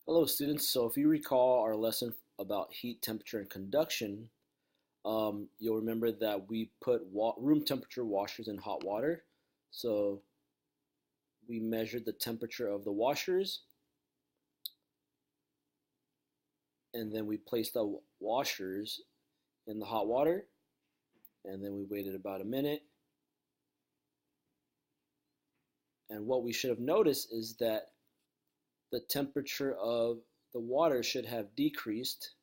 Hello students, so if you recall our lesson about heat, temperature, and conduction, you'll remember that we put room temperature washers in hot water. So we measured the temperature of the washers, and then we placed the washers in the hot water, and then we waited about a minute. And what we should have noticed is that the temperature of the water should have decreased,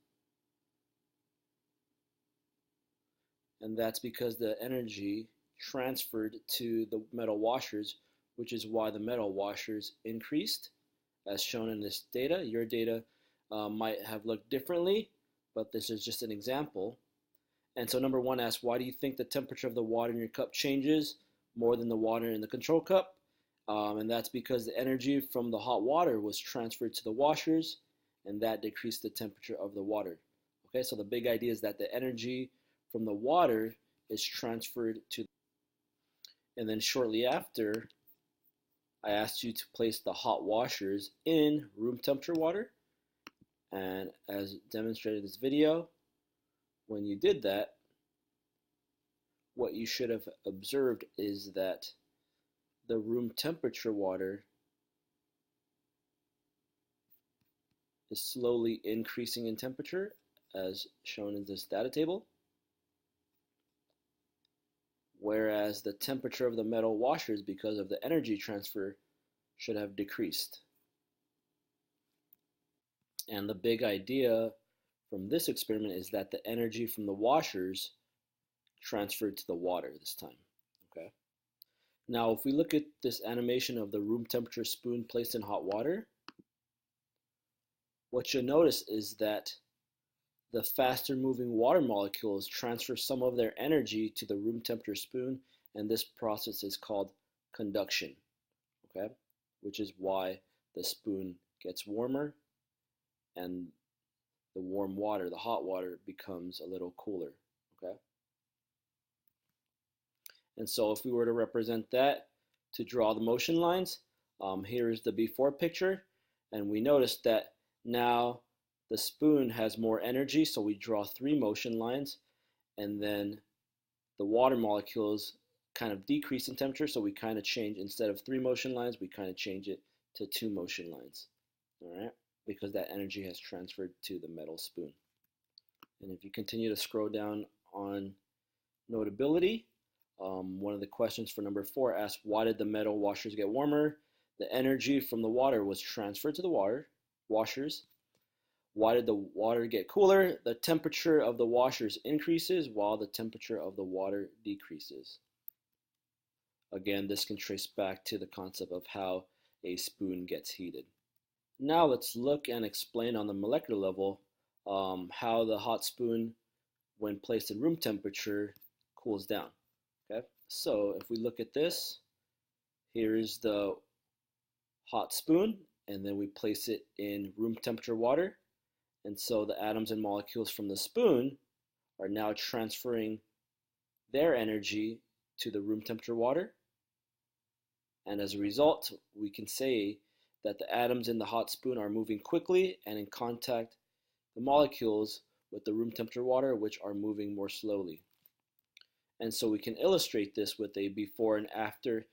and that's because the energy transferred to the metal washers, which is why the metal washers increased, as shown in this data. Your data might have looked differently, but this is just an example. And so number one asks, why do you think the temperature of the water in your cup changes more than the water in the control cup? And that's because the energy from the hot water was transferred to the washers, and that decreased the temperature of the water. Okay, so the big idea is that the energy from the water is transferred to, and then shortly after, I asked you to place the hot washers in room temperature water. And as demonstrated in this video, when you did that, what you should have observed is that the room temperature water is slowly increasing in temperature, as shown in this data table, whereas the temperature of the metal washers, because of the energy transfer, should have decreased. And the big idea from this experiment is that the energy from the washers transferred to the water this time. Okay. Now, if we look at this animation of the room temperature spoon placed in hot water, what you'll notice is that the faster moving water molecules transfer some of their energy to the room temperature spoon, and this process is called conduction, okay? Which is why the spoon gets warmer and the warm water, the hot water, becomes a little cooler, okay? And so if we were to represent that to draw the motion lines, here is the before picture, and we notice that now the spoon has more energy, so we draw 3 motion lines, and then the water molecules kind of decrease in temperature, so we kind of change, instead of 3 motion lines, we kind of change it to 2 motion lines, all right, because that energy has transferred to the metal spoon. And if you continue to scroll down on notability, one of the questions for number 4 asks, why did the metal washers get warmer? The energy from the water was transferred to the washers. Why did the water get cooler? The temperature of the washers increases while the temperature of the water decreases. Again, this can trace back to the concept of how a spoon gets heated. Now let's look and explain on the molecular level how the hot spoon, when placed in room temperature, cools down. Okay, so if we look at this, here is the hot spoon, and then we place it in room temperature water. And so the atoms and molecules from the spoon are now transferring their energy to the room temperature water. And as a result, we can say that the atoms in the hot spoon are moving quickly and in contact the molecules with the room temperature water, which are moving more slowly. And so we can illustrate this with a before and after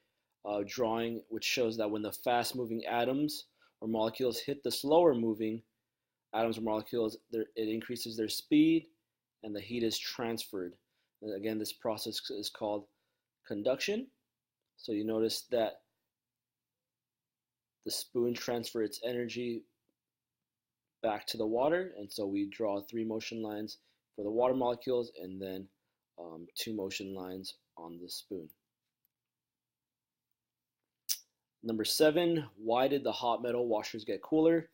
drawing, which shows that when the fast moving atoms or molecules hit the slower moving atoms or molecules, it increases their speed and the heat is transferred. And again, this process is called conduction. So you notice that the spoon transfers its energy back to the water, and so we draw 3 motion lines for the water molecules and then 2 motion lines on the spoon. Number 7, why did the hot metal washers get cooler?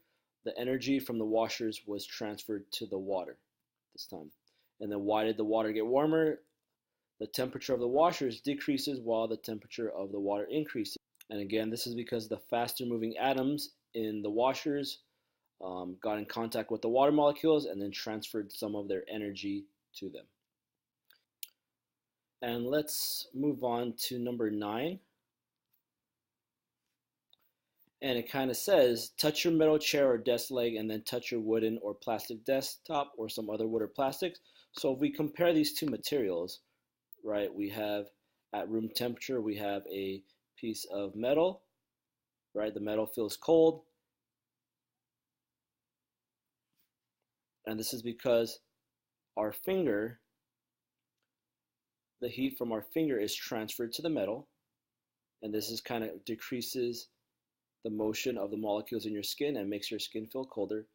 The energy from the washers was transferred to the water this time. And then why did the water get warmer? The temperature of the washers decreases while the temperature of the water increases. And again, this is because the faster moving atoms in the washers got in contact with the water molecules and then transferred some of their energy to them. And let's move on to number 9. And it kind of says, touch your metal chair or desk leg and then touch your wooden or plastic desktop or some other wood or plastics. So if we compare these two materials, right, we have at room temperature, we have a piece of metal, right? The metal feels cold. And this is because our finger, the heat from our finger is transferred to the metal. And this is kind of decreases the motion of the molecules in your skin and makes your skin feel colder,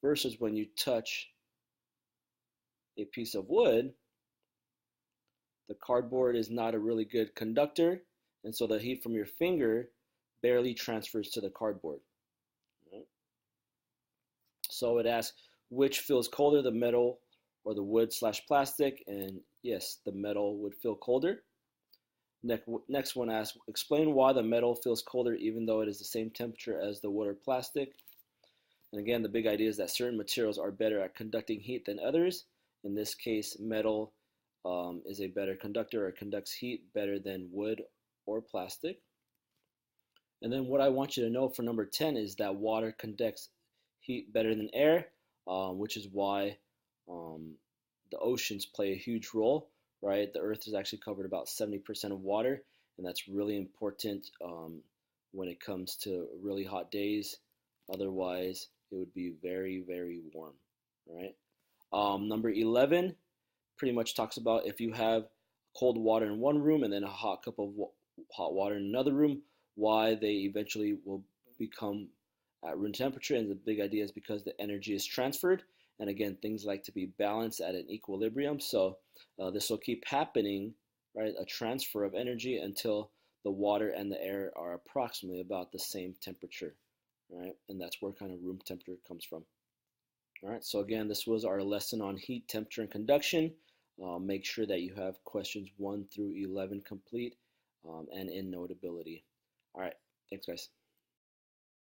versus when you touch a piece of wood, the cardboard is not a really good conductor, and so the heat from your finger barely transfers to the cardboard. Right? So it asks, which feels colder, the metal or the wood slash plastic? And yes, the metal would feel colder. Next one asks, explain why the metal feels colder even though it is the same temperature as the wood or plastic. And again, the big idea is that certain materials are better at conducting heat than others. In this case, metal is a better conductor or conducts heat better than wood or plastic. And then what I want you to know for number 10 is that water conducts heat better than air, which is why the oceans play a huge role, right? The earth is actually covered about 70% of water, and that's really important when it comes to really hot days. Otherwise, it would be very, very warm, right? Number 11 pretty much talks about if you have cold water in one room and then a hot cup of hot water in another room, why they eventually will become at room temperature. And the big idea is because the energy is transferred. And again, things like to be balanced at an equilibrium. So this will keep happening, right? A transfer of energy until the water and the air are approximately about the same temperature, right? And that's where kind of room temperature comes from. All right, so again, this was our lesson on heat, temperature, and conduction. Make sure that you have questions 1 through 11 complete and in Notability. All right, thanks guys.